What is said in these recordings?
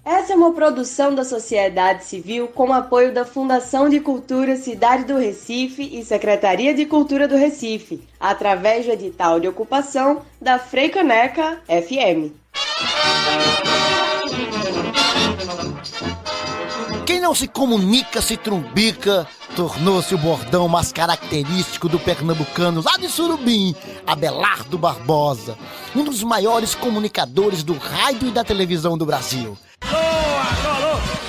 Essa é uma produção da sociedade civil com apoio da Fundação de Cultura Cidade do Recife e Secretaria de Cultura do Recife, através do edital de ocupação da Freicaneca FM. Quem não se comunica se trumbica, tornou-se o bordão mais característico do pernambucano lá de Surubim, Abelardo Barbosa, um dos maiores comunicadores do rádio e da televisão do Brasil.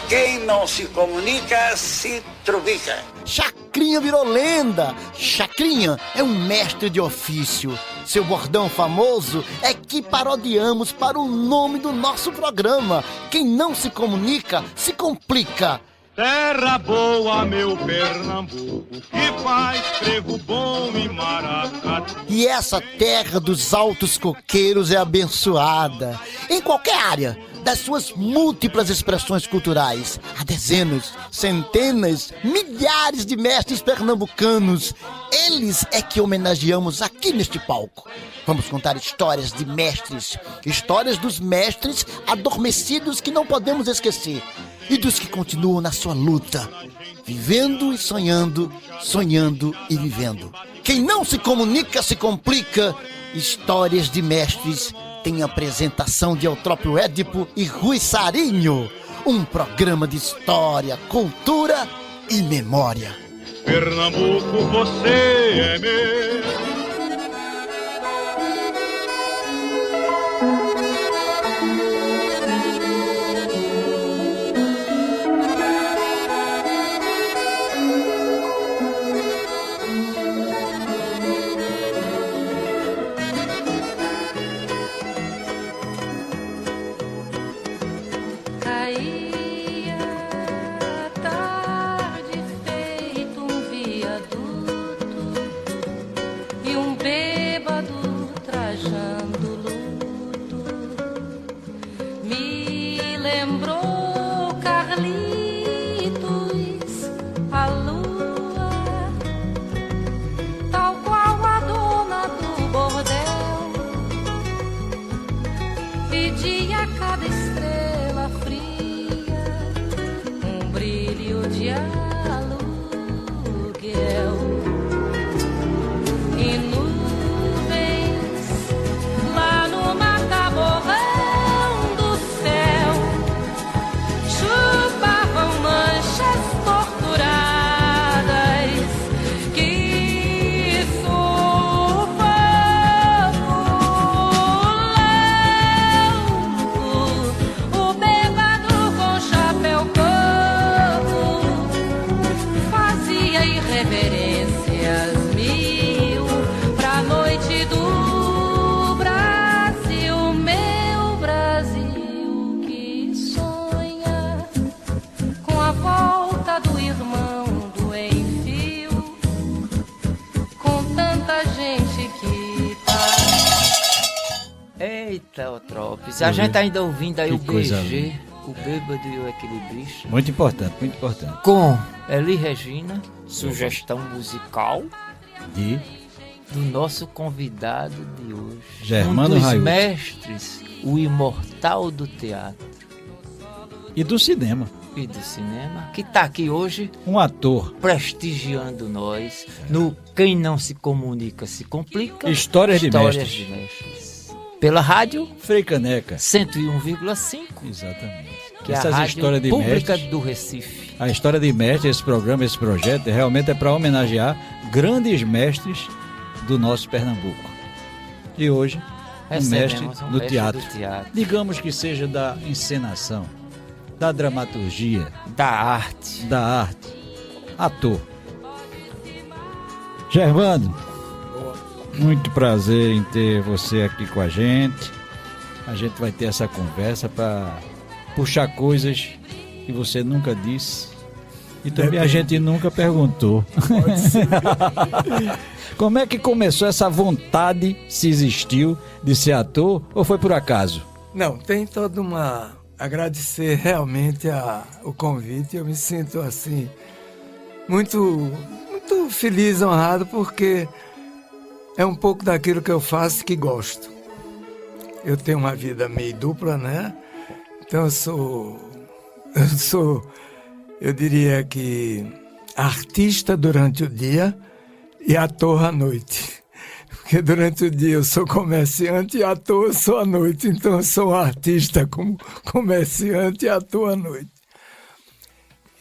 Quem não se comunica se trumbica. Chacrinha virou lenda. Chacrinha é um mestre de ofício. Seu bordão famoso é que parodiamos para o nome do nosso programa. Quem não se comunica, se complica. Terra boa, meu Pernambuco, que faz frevo bom e maracatu. E essa terra dos altos coqueiros é abençoada. Em qualquer área, das suas múltiplas expressões culturais, há dezenas, centenas, milhares de mestres pernambucanos. Eles é que homenageamos aqui neste palco. Vamos contar histórias de mestres, histórias dos mestres adormecidos que não podemos esquecer, e dos que continuam na sua luta, vivendo e sonhando, sonhando e vivendo. Quem não se comunica se complica. Histórias de mestres tem apresentação de Eutrópio Édipo e Rui Sarinho. Um programa de história, cultura e memória. Pernambuco, você é meu. Eita, Eutrópio, a gente ainda ouvindo aí o BG, o Bêbado e o Equilibrista. Muito importante, muito importante. Com Eli Regina, sugestão musical do nosso convidado de hoje. Germano um dos Raiuto. Mestres, o imortal do teatro. E do cinema. E do cinema, que está aqui hoje. Um ator. Prestigiando nós no Quem Não Se Comunica Se Complica. Histórias de Mestres. Pela rádio Freicaneca 101,5. Exatamente. Que é a rádio de pública mestres, do Recife. A História de Mestres, esse programa, esse projeto, realmente é para homenagear grandes mestres do nosso Pernambuco. E hoje, um mestre do teatro. Digamos que seja da encenação, da dramaturgia, da arte. Ator. Germano, muito prazer em ter você aqui com a gente. A gente vai ter essa conversa para puxar coisas que você nunca disse e também a gente nunca perguntou. Pode ser. Como é que começou essa vontade, se existiu, de ser ator ou foi por acaso? Não, tem toda uma... Agradecer realmente o convite. Eu me sinto assim muito feliz, honrado, porque é um pouco daquilo que eu faço que gosto. Eu tenho uma vida meio dupla, né? Então eu diria que artista durante o dia e ator à noite. Porque durante o dia eu sou comerciante e ator sou à noite. Então eu sou um artista como comerciante e ator à noite.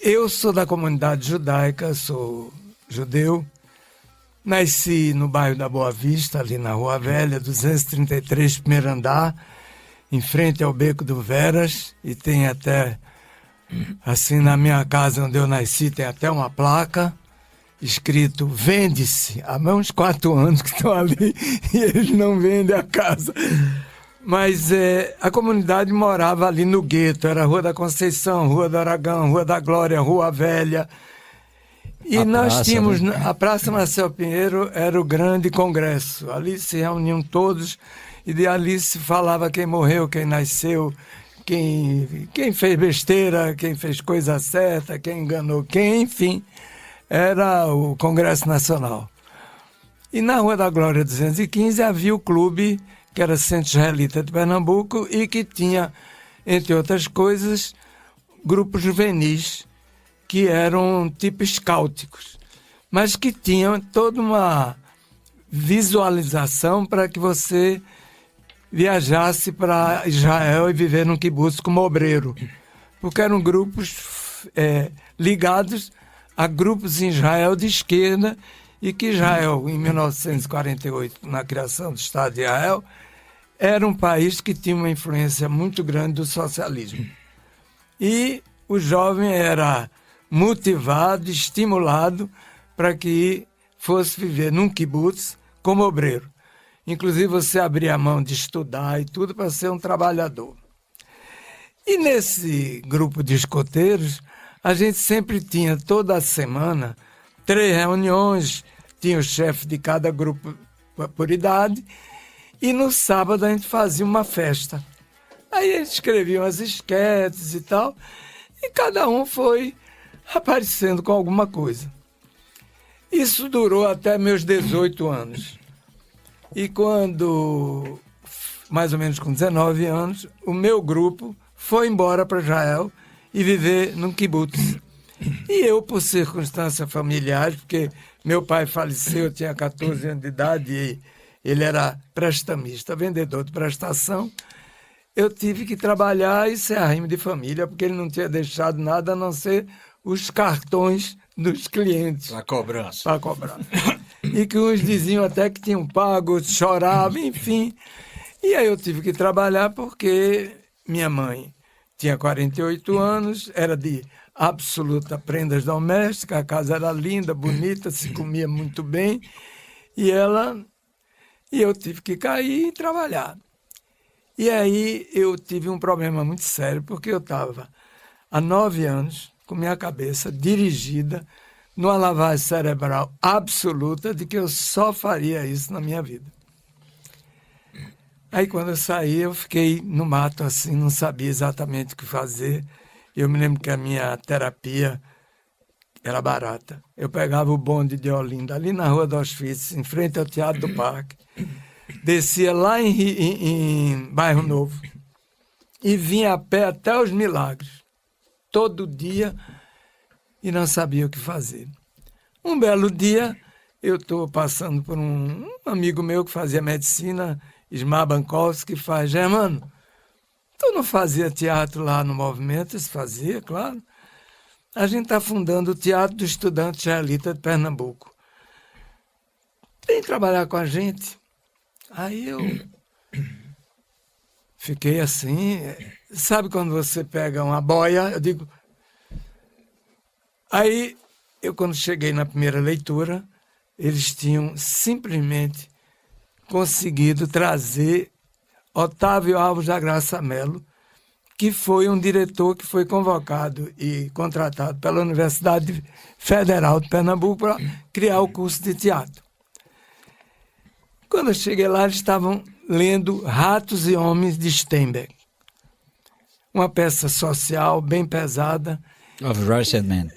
Eu sou da comunidade judaica, sou judeu. Nasci no bairro da Boa Vista, ali na Rua Velha, 233, primeiro andar, em frente ao Beco do Veras. E tem até, assim, na minha casa onde eu nasci, tem até uma placa escrito "Vende-se". Há uns 4 anos que estão ali e eles não vendem a casa. Mas a comunidade morava ali no gueto, era Rua da Conceição, Rua do Aragão, Rua da Glória, Rua Velha. E nós tínhamos, a Praça Marcel Pinheiro era o grande congresso. Ali se reuniam todos e de ali se falava quem morreu, quem nasceu, quem fez besteira, quem fez coisa certa, quem enganou quem, enfim. Era o Congresso Nacional. E na Rua da Glória 215 havia o clube, que era Centro Israelita de Pernambuco, e que tinha, entre outras coisas, grupos juvenis, que eram tipos cáuticos, mas que tinham toda uma visualização para que você viajasse para Israel e viver num kibbutz como obreiro, porque eram grupos ligados a grupos em Israel de esquerda, e que Israel, em 1948, na criação do Estado de Israel, era um país que tinha uma influência muito grande do socialismo. E o jovem era motivado, estimulado para que fosse viver num kibbutz como obreiro. Inclusive você abria a mão de estudar e tudo para ser um trabalhador. E nesse grupo de escoteiros, a gente sempre tinha toda semana 3 reuniões, tinha o chefe de cada grupo por idade, e no sábado a gente fazia uma festa. Aí eles escreviam as esquetes e tal, e cada um foi aparecendo com alguma coisa. Isso durou até meus 18 anos. E quando, mais ou menos com 19 anos, o meu grupo foi embora para Israel e viver num kibbutz. E eu, por circunstâncias familiares, porque meu pai faleceu, eu tinha 14 anos de idade e ele era prestamista, vendedor de prestação, eu tive que trabalhar e ser arrimo de família, porque ele não tinha deixado nada a não ser os cartões dos clientes. Para cobrança. Para cobrar. E que uns diziam até que tinham pago, choravam, enfim. E aí eu tive que trabalhar porque minha mãe tinha 48 anos, era de absoluta prendas domésticas, a casa era linda, bonita, se comia muito bem, e eu tive que cair e trabalhar. E aí eu tive um problema muito sério, porque eu estava há 9 anos com minha cabeça dirigida numa lavagem cerebral absoluta de que eu só faria isso na minha vida. Aí quando eu saí, eu fiquei no mato assim, não sabia exatamente o que fazer. Eu me lembro que a minha terapia era barata. Eu pegava o bonde de Olinda, ali na Rua do Hospício, em frente ao Teatro do Parque, descia lá em Bairro Novo e vinha a pé até os Milagres, todo dia, e não sabia o que fazer. Um belo dia, eu estou passando por um amigo meu que fazia medicina, Ismar Bankowski, que faz: Germano, tu não fazia teatro lá no Movimento? Se fazia, claro. A gente está fundando o Teatro do Estudante Israelita de Pernambuco. Vem trabalhar com a gente. Aí eu fiquei assim, sabe quando você pega uma boia? Eu digo... Aí, eu quando cheguei na primeira leitura, eles tinham simplesmente conseguido trazer Otávio Alves da Graça Melo, que foi um diretor que foi convocado e contratado pela Universidade Federal de Pernambuco para criar o curso de teatro. Quando eu cheguei lá, eles estavam lendo Ratos e Homens de Steinbeck, uma peça social bem pesada. Of Rice and Men.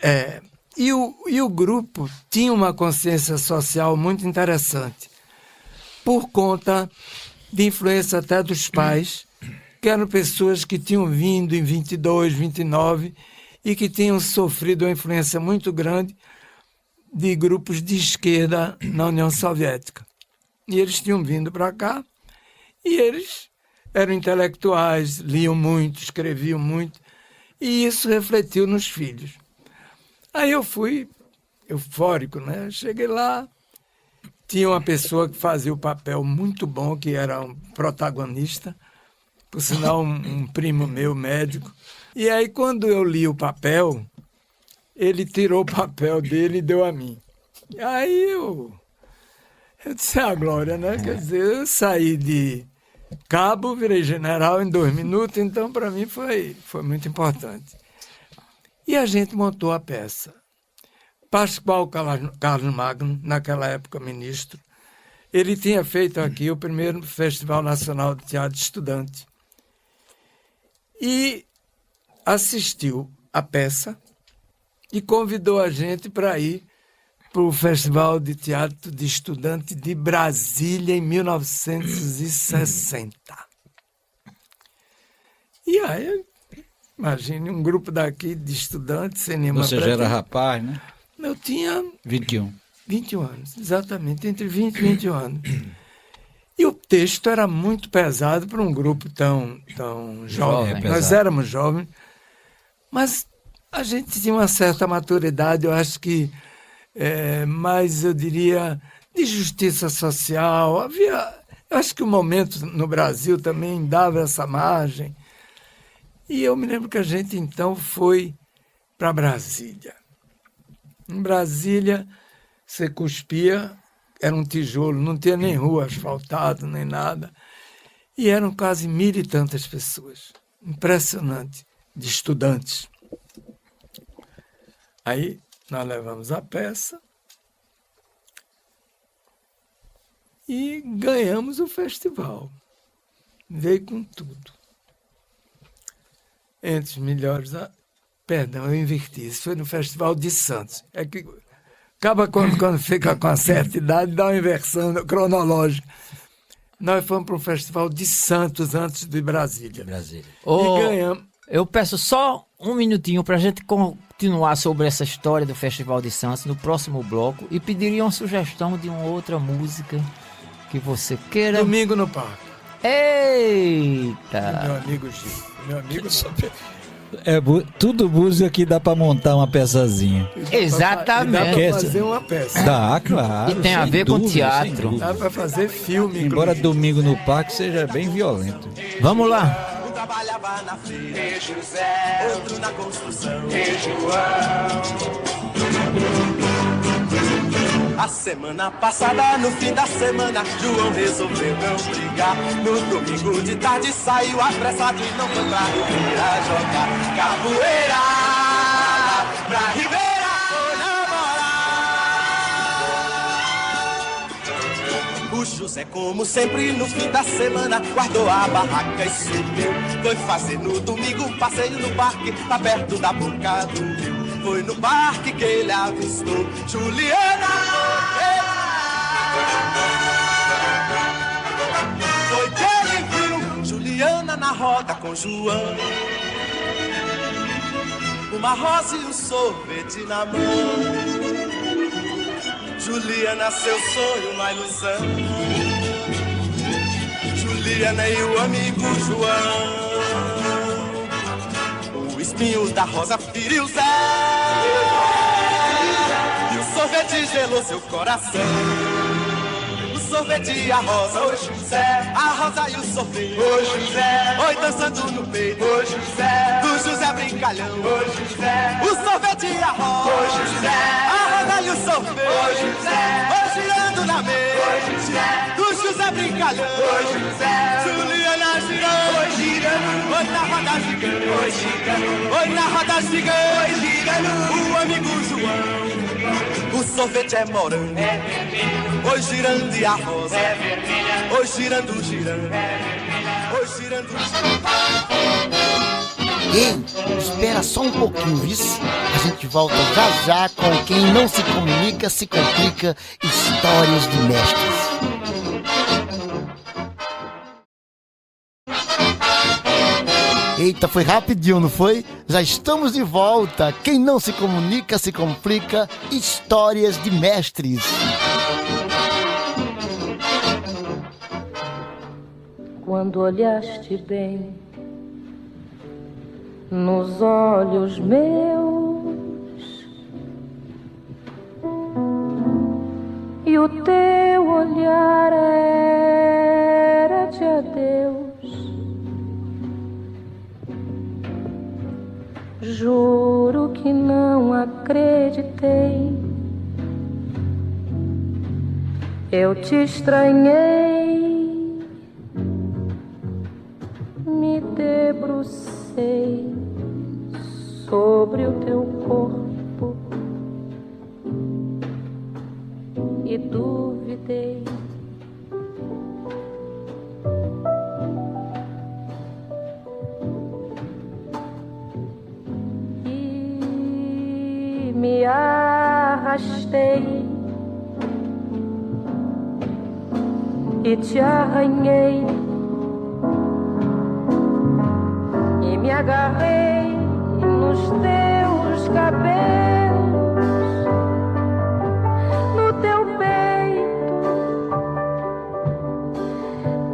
E o grupo tinha uma consciência social muito interessante, por conta de influência até dos pais, que eram pessoas que tinham vindo em 22, 29 e que tinham sofrido uma influência muito grande de grupos de esquerda na União Soviética. E eles tinham vindo para cá e eles eram intelectuais, liam muito, escreviam muito, e isso refletiu nos filhos. Aí eu fui eufórico, né? Cheguei lá, tinha uma pessoa que fazia o papel muito bom, que era um protagonista, por sinal um primo meu, médico. E aí quando eu li o papel, ele tirou o papel dele e deu a mim. Aí eu disse, Glória, né? Quer dizer, eu saí de cabo, virei general em 2 minutos, então para mim foi muito importante. E a gente montou a peça. Pascoal Carlos Magno, naquela época ministro, ele tinha feito aqui o primeiro Festival Nacional de Teatro Estudante e assistiu a peça e convidou a gente para ir para o Festival de Teatro de Estudante de Brasília em 1960. E aí, imagine um grupo daqui de estudantes sem nenhuma Você já era rapaz, né? Eu tinha 21 anos, exatamente, entre 20 e 21 anos. E o texto era muito pesado para um grupo tão jovem. Nós éramos jovens, mas a gente tinha uma certa maturidade, eu acho que mais, eu diria, de justiça social. Eu acho que o momento no Brasil também dava essa margem. E eu me lembro que a gente, então, foi para Brasília. Em Brasília, você cuspia, era um tijolo, não tinha nem rua asfaltada, nem nada. E eram quase 1.000 e tantas pessoas. Impressionante, de estudantes. Aí nós levamos a peça e ganhamos o festival. Veio com tudo. Entre os melhores... Perdão, eu inverti. Isso foi no Festival de Santos. É que acaba quando fica com uma certa idade, dá uma inversão cronológica. Nós fomos para o Festival de Santos antes de Brasília. E ganhamos. Eu peço só um minutinho para a gente continuar sobre essa história do Festival de Santos no próximo bloco e pediria uma sugestão de uma outra música que você queira. Domingo no Parque. Eita! Meu amigo Gil. Meu amigo tudo música que dá pra montar uma peçazinha. Exatamente. Dá pra fazer uma peça. Dá, claro. E tem a ver com teatro. Dá pra fazer filme. Embora Domingo no Parque seja bem violento. Vamos lá. Um trabalhava na feira, José, outro na construção, João. A semana passada, no fim da semana, João resolveu não brigar. No domingo de tarde saiu apressado e não foi pra Ribeira jogar capoeira. Pra Ribeira foi namorar. O José, como sempre, no fim da semana, guardou a barraca e subiu. Foi fazer no domingo um passeio no parque, lá perto da boca do rio. Foi no parque que ele avistou Juliana. Foi que ele viu Juliana na roda com João. Uma rosa e um sorvete na mão. Juliana, seu sonho, uma ilusão. Juliana e o amigo João. O espinho da rosa feriu Zé. E o sorvete gelou seu coração. O sorvete e a rosa, ô José. A rosa e o sorvete, ô José. Oi, dançando no peito, ô José. Do José brincalhão, ô José. O sorvete e a rosa, ô José. A rosa e o sorvete, ô José. Oi, girando na mesa, ô José. Do José brincalhão, ô José. Juliana girando, oi, girando. Oi, na roda gigante, oi, girando. Oi, na roda gigante, oi, girando. O amigo João. O sorvete é morango, é vermelho. Oi, girando e a rosa é vermelha. Oi, girando, girando, é vermelha. Oi, girando, girando. Ei, espera só um pouquinho, viu? A gente volta já com Quem Não Se Comunica, Se Complica, Histórias de Mestres. Eita, foi rapidinho, não foi? Já estamos de volta. Quem não se comunica, se complica. Histórias de mestres. Quando olhaste bem nos olhos meus e o teu olhar era de adeus, juro que não acreditei. Eu te estranhei, me debrucei sobre o teu corpo e duvidei. E me arrastei e te arranhei e me agarrei nos teus cabelos, no teu peito,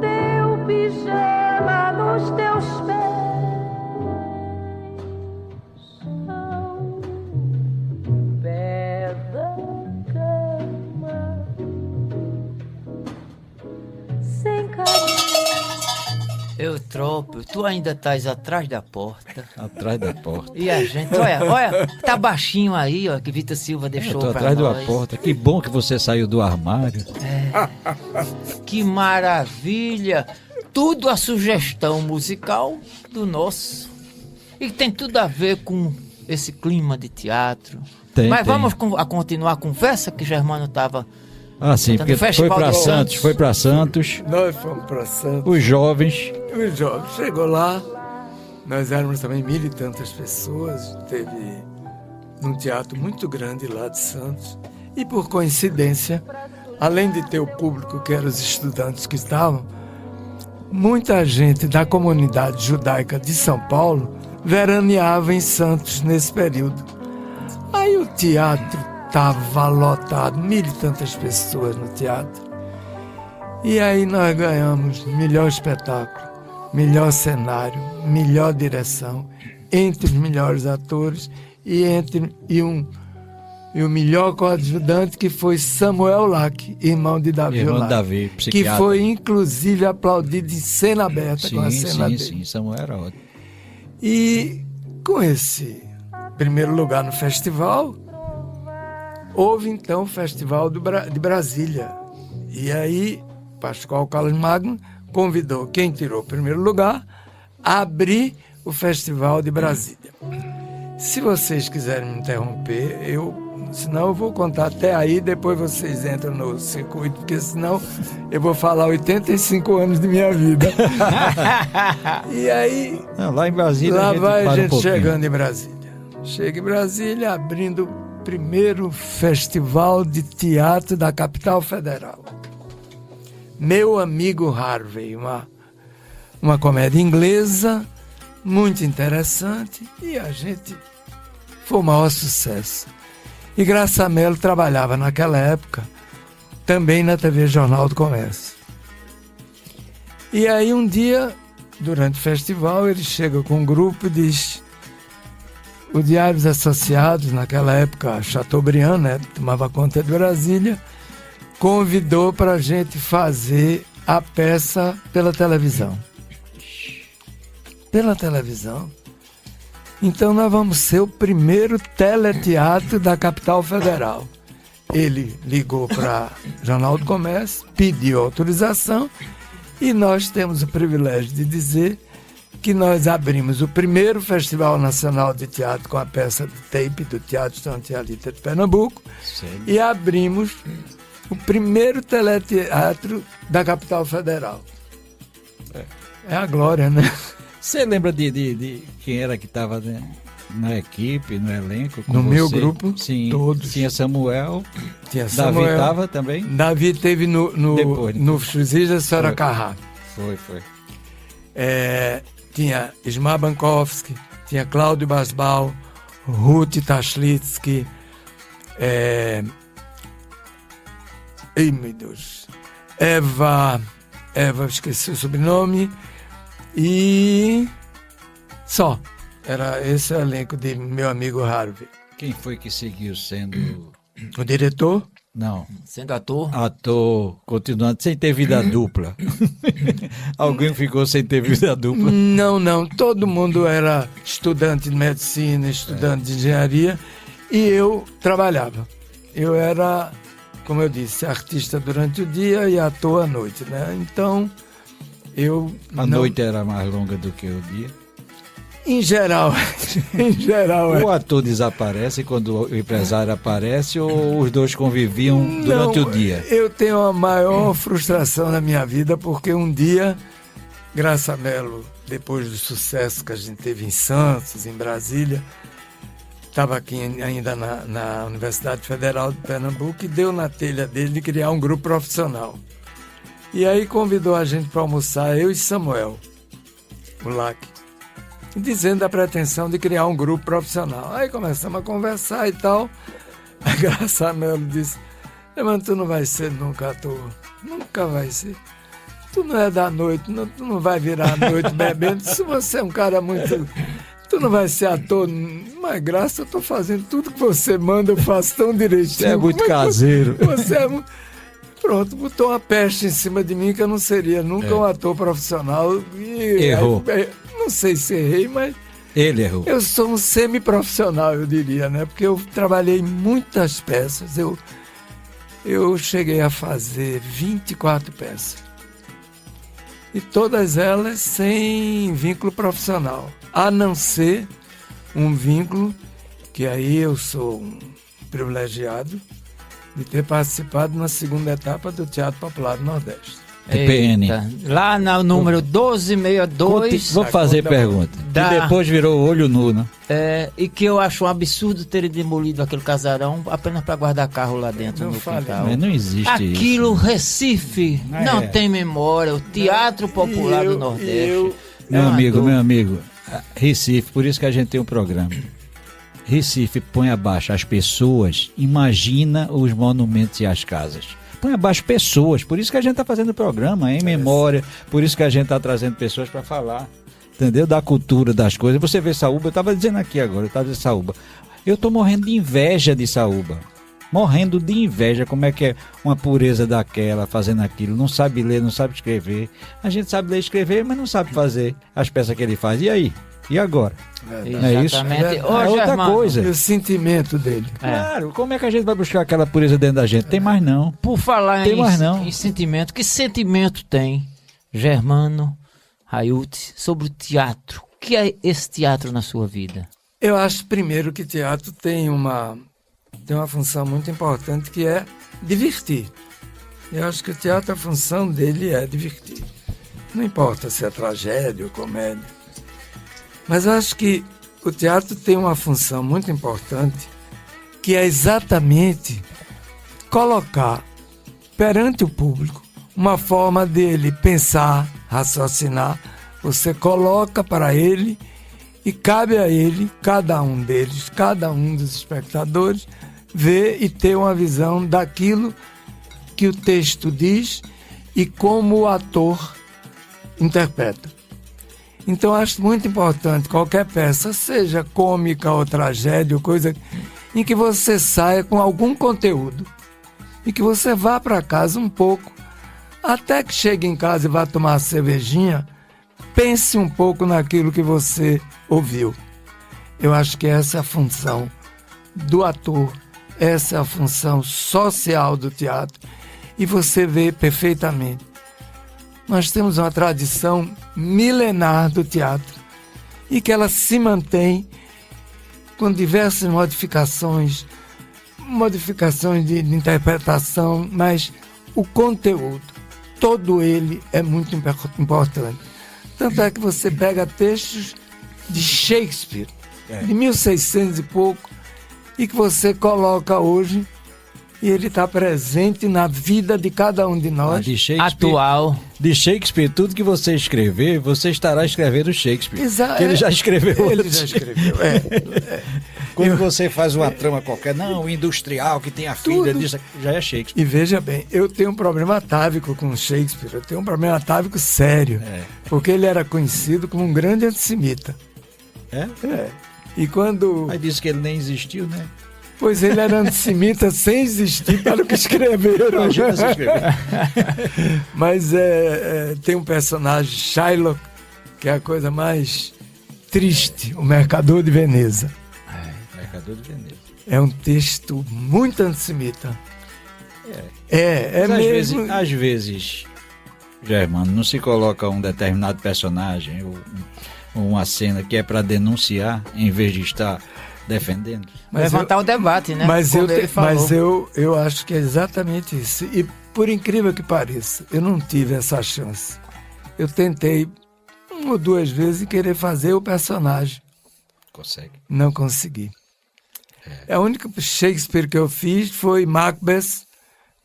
teu pijama nos teus pés, ao pé da cama, sem carinho. Eu tropo, tu ainda estás atrás da porta. Atrás da porta. E a gente, olha, tá baixinho aí, ó, que Vitor Silva deixou pra nós. Atrás da porta. Que bom que você saiu do armário. Que maravilha. Tudo a sugestão musical do nosso. E tem tudo a ver com esse clima de teatro. Mas vamos continuar a conversa que Germano estava... Ah, sim, porque foi para Santos. Nós fomos para Santos. Os jovens. Chegou lá, nós éramos também 1.000 e tantas pessoas, teve um teatro muito grande lá de Santos. E por coincidência, além de ter o público, que eram os estudantes que estavam, muita gente da comunidade judaica de São Paulo veraneava em Santos nesse período. Aí o teatro estava lotado, 1.000 e tantas pessoas no teatro. E aí nós ganhamos melhor espetáculo, melhor cenário, melhor direção, entre os melhores atores e o melhor coadjuvante, que foi Samuel Lack, irmão de Davi Lack, que foi inclusive aplaudido em cena aberta com a cena dele. Sim, Samuel era ótimo. E com esse primeiro lugar no festival, houve então o Festival de Brasília. E aí, Pascoal Carlos Magno convidou quem tirou o primeiro lugar a abrir o Festival de Brasília. Se vocês quiserem me interromper, senão eu vou contar até aí, depois vocês entram no circuito, porque senão eu vou falar 85 anos de minha vida. E aí... Lá em Brasília... Lá vai a gente chegando em Brasília. Chega em Brasília, abrindo primeiro festival de teatro da capital federal. Meu Amigo Harvey, uma comédia inglesa muito interessante, e a gente foi o maior sucesso. E Graça Mello trabalhava naquela época também na TV Jornal do Comércio. E aí um dia, durante o festival, ele chega com um grupo e diz: o Diários Associados, naquela época, Chateaubriand, né, tomava conta de Brasília, convidou para a gente fazer a peça pela televisão. Pela televisão. Então nós vamos ser o primeiro teleteatro da capital federal. Ele ligou para o Jornal do Comércio, pediu autorização, e nós temos o privilégio de dizer que nós abrimos o primeiro Festival Nacional de Teatro com a peça de tape do Teatro Stantialita de Pernambuco. Sim. E abrimos o primeiro teleteatro da capital federal. É a glória, né? Você lembra de quem era que estava, né, na equipe, no elenco? Com no você? Meu grupo, sim, todos. Tinha Samuel. Tinha Davi Samuel. estava também? Davi teve no Fuzis da Sorocahá. Foi. tinha Ismar Bankowski, tinha Cláudio Basbal, Ruth Tashlitsky, meu Deus, Eva, esqueci o sobrenome, e só. Era esse o elenco de Meu Amigo Harvey. Quem foi que seguiu sendo... O diretor? Não. Sendo ator? Ator, continuando, sem ter vida dupla. Alguém ficou sem ter vida dupla? Não. Todo mundo era estudante de medicina, estudante de engenharia, e eu trabalhava. Eu era, como eu disse, artista durante o dia e ator à noite, né? Então, A noite era mais longa do que o dia? Em geral. O ator desaparece quando o empresário aparece, ou os dois conviviam durante o dia? Eu tenho a maior frustração na minha vida, porque um dia, Graça Mello, depois do sucesso que a gente teve em Santos, em Brasília, estava aqui ainda na Universidade Federal de Pernambuco, e deu na telha dele de criar um grupo profissional. E aí convidou a gente para almoçar, eu e Samuel, o Lac, dizendo a pretensão de criar um grupo profissional. Aí começamos a conversar e tal. A Graça Mello disse: mas tu não vai ser nunca ator. Nunca vai ser. Tu não é da noite, tu não vai virar a noite bebendo. Se você é um cara muito... Tu não vai ser ator. Mas Graça, eu tô fazendo tudo que você manda, eu faço tão direitinho. Você é muito caseiro. Você é muito... Pronto, botou uma peste em cima de mim que eu não seria nunca um ator profissional. E errou. Não sei se errei, mas... Ele errou. Eu sou um semi-profissional, eu diria, né? Porque eu trabalhei em muitas peças. Eu cheguei a fazer 24 peças. E todas elas sem vínculo profissional. A não ser um vínculo, que aí eu sou um privilegiado, de ter participado na segunda etapa do Teatro Popular do Nordeste. TPN. Lá no número 1262. Vou fazer pergunta. E depois virou olho nu, né? E que eu acho um absurdo terem demolido aquele casarão apenas para guardar carro lá dentro no quintal. Mas não existe Aquilo, isso. Recife, não tem memória. O Teatro Popular do Nordeste. Meu amigo, Recife, por isso que a gente tem um programa. Recife põe abaixo as pessoas, imagina os monumentos e as casas. Põe abaixo pessoas, por isso que a gente está fazendo o programa em memória, por isso que a gente está trazendo pessoas para falar, entendeu? Da cultura, das coisas. Você vê Saúba, eu estava dizendo aqui agora, Saúba. Eu estou morrendo de inveja de Saúba. Morrendo de inveja, como é que é uma pureza daquela, fazendo aquilo, não sabe ler, não sabe escrever. A gente sabe ler e escrever, mas não sabe fazer as peças que ele faz. E aí? E agora? Não é isso? É outra coisa. E o sentimento dele. Claro, como é que a gente vai buscar aquela pureza dentro da gente? Tem mais não. Por falar em sentimento, que sentimento tem Germano Raiuti sobre o teatro? O que é esse teatro na sua vida? Eu acho, primeiro, que teatro tem uma função muito importante, que é divertir. Eu acho que o teatro, a função dele é divertir. Não importa se é tragédia ou comédia. Mas eu acho que o teatro tem uma função muito importante, que é exatamente colocar perante o público uma forma dele pensar, raciocinar. Você coloca para ele e cabe a ele, cada um deles, cada um dos espectadores, ver e ter uma visão daquilo que o texto diz e como o ator interpreta. Então, acho muito importante qualquer peça, seja cômica ou tragédia, ou coisa em que você saia com algum conteúdo e que você vá para casa um pouco, até que chegue em casa e vá tomar uma cervejinha, pense um pouco naquilo que você ouviu. Eu acho que essa é a função do ator, essa é a função social do teatro, e você vê perfeitamente. Nós temos uma tradição milenar do teatro e que ela se mantém com diversas modificações de interpretação, mas o conteúdo, todo ele é muito importante. Tanto é que você pega textos de Shakespeare, de 1600 e pouco, e que você coloca hoje e ele está presente na vida de cada um de nós. De Shakespeare, atual. De Shakespeare, tudo que você escrever, você estará escrevendo Shakespeare. Exato. Que ele já escreveu. Ele já escreveu, Quando você faz uma trama qualquer, não, industrial, que tem a filha Tudo. disso, já é Shakespeare. E veja bem, eu tenho um problema atávico com Shakespeare, eu tenho um problema atávico sério, porque ele era conhecido como um grande antissemita. É? E quando... Aí disse que ele nem existiu, né? Pois ele era antissemita sem existir para o que escreveram. Mas tem um personagem, Shylock, que é a coisa mais triste, o Mercador de Veneza. Mercador de Veneza. É um texto muito antissemita. Mas mesmo. Às vezes, Germano, não se coloca um determinado personagem ou uma cena que é para denunciar, em vez de estar defendendo. Levantar o debate, né? Mas eu acho que é exatamente isso. E por incrível que pareça, eu não tive essa chance. Eu tentei 1 ou 2 vezes querer fazer o personagem. Consegue? Não consegui. A única Shakespeare que eu fiz foi Macbeth,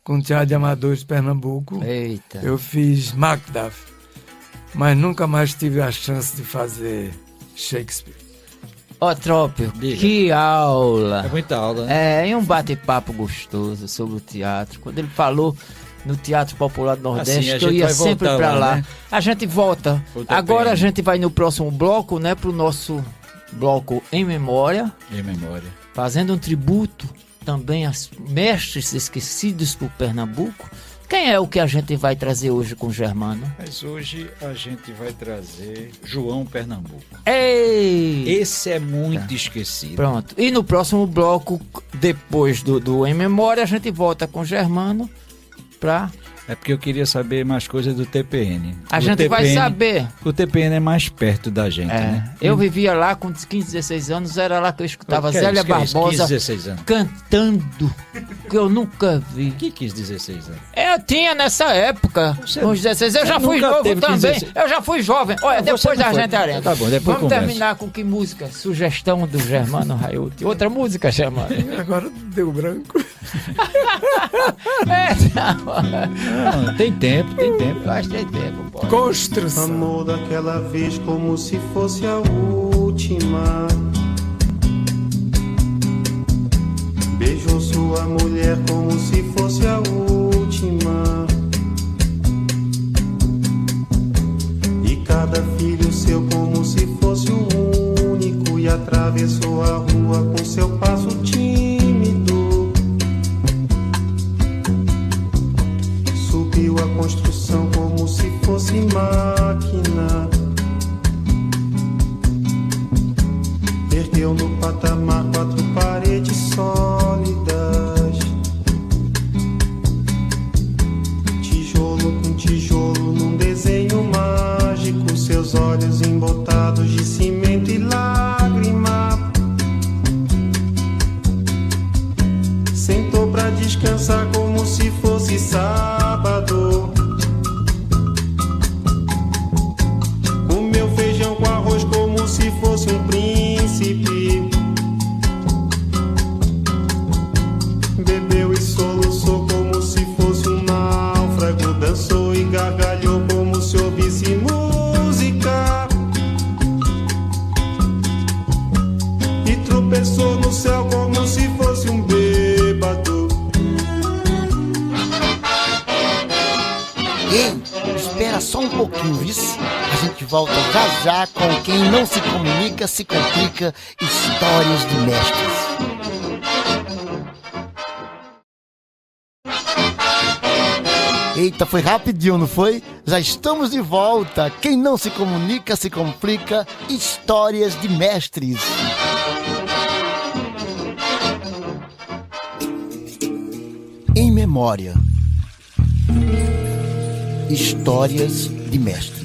com o Teatro de Amadores de Pernambuco. Eita. Eu fiz Macduff, mas nunca mais tive a chance de fazer Shakespeare. Ó, Trópio, que aula! É muita aula, né? E um bate-papo gostoso sobre o teatro. Quando ele falou no Teatro Popular do Nordeste, assim, que eu ia sempre pra lá. Né? A gente volta. Agora a gente vai no próximo bloco, né? Pro nosso bloco Em Memória. Em Memória. Fazendo um tributo também aos mestres esquecidos por Pernambuco. Quem é o que a gente vai trazer hoje com o Germano? Mas hoje a gente vai trazer João Pernambuco. Ei! Esse é muito esquecido. Pronto. E no próximo bloco, depois do Em Memória, a gente volta com o Germano pra... É porque eu queria saber mais coisas do TPN. A gente vai saber. O TPN é mais perto da gente, né? Eu vivia lá com 15, 16 anos, era lá que eu escutava Zélia Barbosa 15, 16 anos. cantando, que eu nunca vi. Que 15, 16 anos? Eu tinha nessa época, uns 16, eu já fui novo também, eu já fui jovem. Olha, depois da gente arena. Tá bom, depois vamos terminar com que música? Sugestão do Germano Raiuti. Outra música, Germano. Agora deu branco. Não, tem tempo. Eu acho que tem tempo, pô. Construção. Amor daquela vez como se fosse a última. Beijou sua mulher como se fosse a última. E cada filho seu como se fosse o único. E atravessou a rua com seu passo tímido. Subiu a construção como se fosse máquina. Ergueu no patamar 4 paredes sólidas. Tijolo com tijolo num desenho mágico. Seus olhos embotados de cimento e lágrima. Sentou pra descansar como se fosse sábado. Comeu feijão com arroz como se fosse um príncipe. Bebeu e soluçou como se fosse um náufrago. Dançou e gargalhou como se ouvisse música. E tropeçou no céu como se fosse um bêbado. Ei, espera só um pouquinho, vice. A gente volta já com Quem Não Se Comunica, Se Complica, Histórias de Mestres. Eita, foi rapidinho, não foi? Já estamos de volta. Quem não se comunica, se complica. Histórias de Mestres. Em Memória. Histórias de Mestres.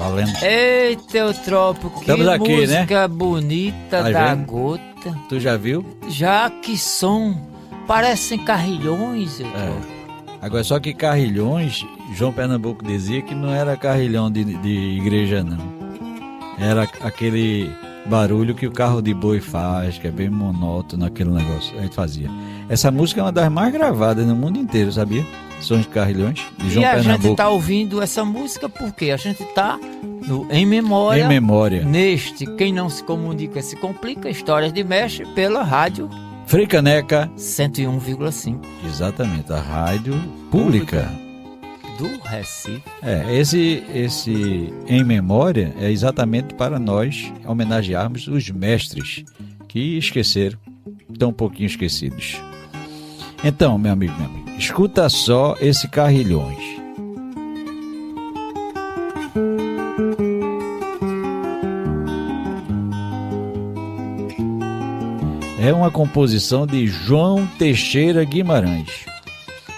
Valendo. Eita, Eutrópio, que Estamos aqui, música né? bonita Tá da vendo? gota. Tu já viu? Já que som, parecem carrilhões, Eutrópio. Agora, só que carrilhões, João Pernambuco dizia que não era carrilhão de igreja, não. Era aquele barulho que o carro de boi faz, que é bem monótono, aquele negócio. A gente fazia. Essa música é uma das mais gravadas no mundo inteiro, sabia? Sons de Carrilhões, de João E a Pernambuco. gente tá ouvindo essa música porque a gente tá no Em Memória. Em Memória. Neste Quem Não Se Comunica Se Complica, Histórias de Mestre, pela rádio Frei Caneca. 101,5. Exatamente, a rádio pública. Do Recife. Esse Em Memória é exatamente para nós homenagearmos os mestres que esqueceram, tão um pouquinho esquecidos. Então, meu amigo, escuta só esse Carrilhões. É uma composição de João Teixeira Guimarães.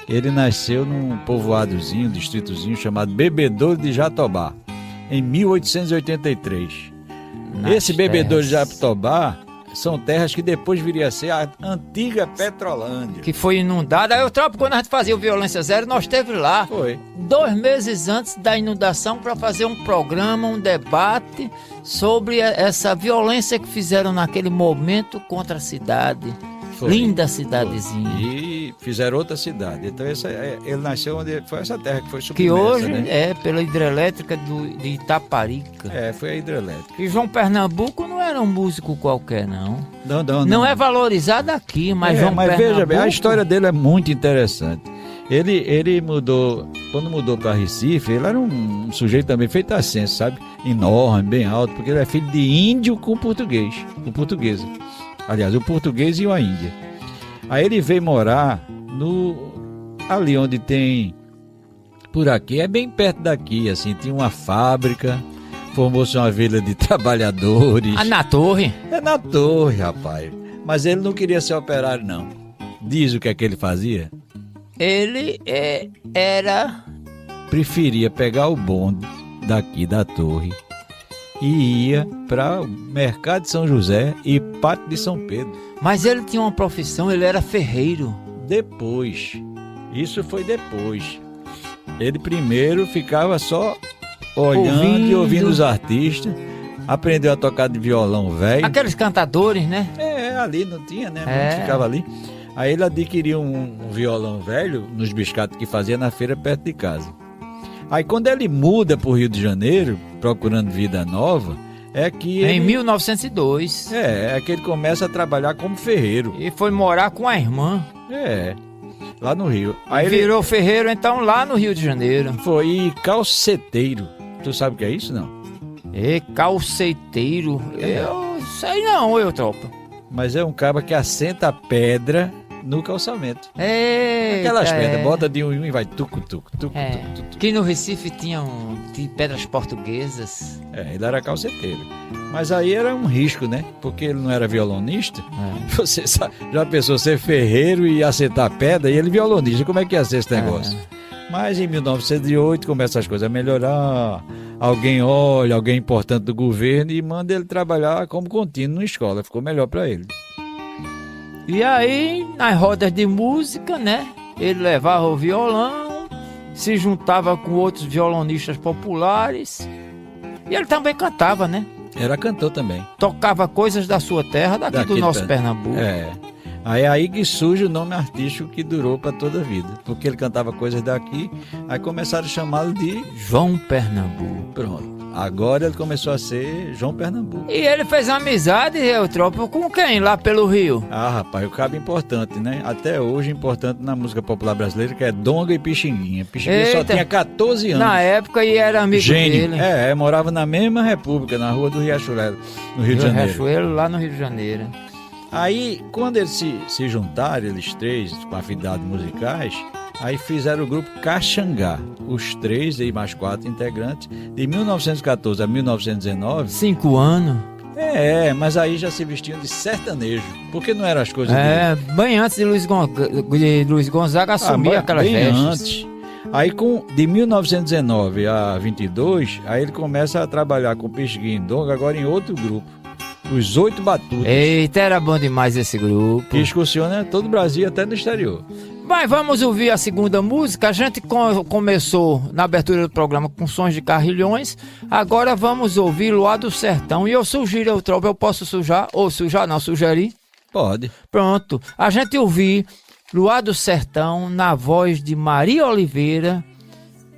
Ele nasceu num povoadozinho, distritozinho chamado Bebedouro de Jatobá, em 1883. Esse Bebedouro de Jatobá são terras que depois viria a ser a antiga Petrolândia. Que foi inundada. Aí o Trópico, quando a gente fazia o Violência Zero, nós esteve lá. Foi. 2 meses antes da inundação para fazer um programa, um debate sobre essa violência que fizeram naquele momento contra a cidade. Foi. Linda cidadezinha. E fizeram outra cidade. Então ele nasceu onde foi essa terra que foi Que submersa, hoje né? é pela hidrelétrica de Itaparica. Foi a hidrelétrica. E João Pernambuco não era um músico qualquer, não. Não. Não é valorizado aqui, mas João Pernambuco... Veja bem, a história dele é muito interessante. Ele mudou, quando mudou para Recife, ele era um sujeito também feito assim, sabe? Enorme, bem alto, porque ele é filho de índio com português, com portuguesa. Aliás, o português e a Índia. Aí ele veio morar ali onde tem, por aqui, é bem perto daqui, assim, tinha uma fábrica, formou-se uma vila de trabalhadores. Ah, na torre? É na torre, rapaz. Mas ele não queria ser operário, não. Diz o que é que ele fazia? Ele preferia pegar o bonde daqui da torre e ia para o Mercado de São José e Pátio de São Pedro. Mas ele tinha uma profissão, ele era ferreiro. Depois. Isso foi depois. Ele primeiro ficava só olhando e ouvindo os artistas. Aprendeu a tocar de violão velho. Aqueles cantadores, né? Ali não tinha, né? Muitos ficava ali. Aí ele adquiriu um violão velho nos biscatos que fazia na feira perto de casa. Aí quando ele muda para o Rio de Janeiro, procurando vida nova, é que em 1902. É que ele começa a trabalhar como ferreiro. E foi morar com a irmã. Lá no Rio. Aí virou ferreiro, então, lá no Rio de Janeiro. Foi calceteiro. Tu sabe o que é isso, não? Calceteiro? Eu sei não, Eutrópio. Mas é um cara que assenta a pedra no calçamento. Eita, aquelas pedras, bota de um e vai tuco. Que no Recife tinham pedras portuguesas. Ele era calceteiro. Mas aí era um risco, né? Porque ele não era violonista. Você já pensou ser ferreiro e assentar pedra e ele violonista? Como é que ia ser esse negócio? Mas em 1908 começam as coisas a melhorar. Alguém importante do governo e manda ele trabalhar como contínuo na escola. Ficou melhor para ele. E aí, nas rodas de música, né? Ele levava o violão, se juntava com outros violonistas populares. E ele também cantava, né? Era cantor também. Tocava coisas da sua terra, daqui do nosso Pernambuco. Aí que surge o nome artístico que durou para toda a vida. Porque ele cantava coisas daqui, aí começaram a chamá-lo de João Pernambuco. Pronto. Agora ele começou a ser João Pernambuco. E ele fez amizade, Eutrópio, com quem lá pelo Rio? Rapaz, o cabo importante, né? Até hoje importante na música popular brasileira, que é Donga e Pixinguinha. Pixinguinha só tinha 14 anos. Na época e era amigo dele. Morava na mesma república, na rua do Riachuelo, no Rio de Janeiro. Riachuelo, lá no Rio de Janeiro. Aí, quando eles se juntaram, eles três, com afinidades musicais, aí fizeram o grupo Caxangá, os 3 e mais 4 integrantes, de 1914 a 1919. 5 anos? Mas aí já se vestiam de sertanejo, porque não eram as coisas dele. Bem antes de Luiz Gonzaga assumir aquelas vestes. Antes. Aí de 1919 a 22, aí ele começa a trabalhar com Pixinguinha agora em outro grupo, os 8 Batutas. Eita, era bom demais esse grupo. Que excursiona todo o Brasil, até no exterior. Mas vamos ouvir a segunda música. A gente começou na abertura do programa com Sons de Carrilhões. Agora vamos ouvir Luar do Sertão. E eu sugiro, eu posso sugerir? Pode. Pronto. A gente ouvir Luar do Sertão na voz de Maria Oliveira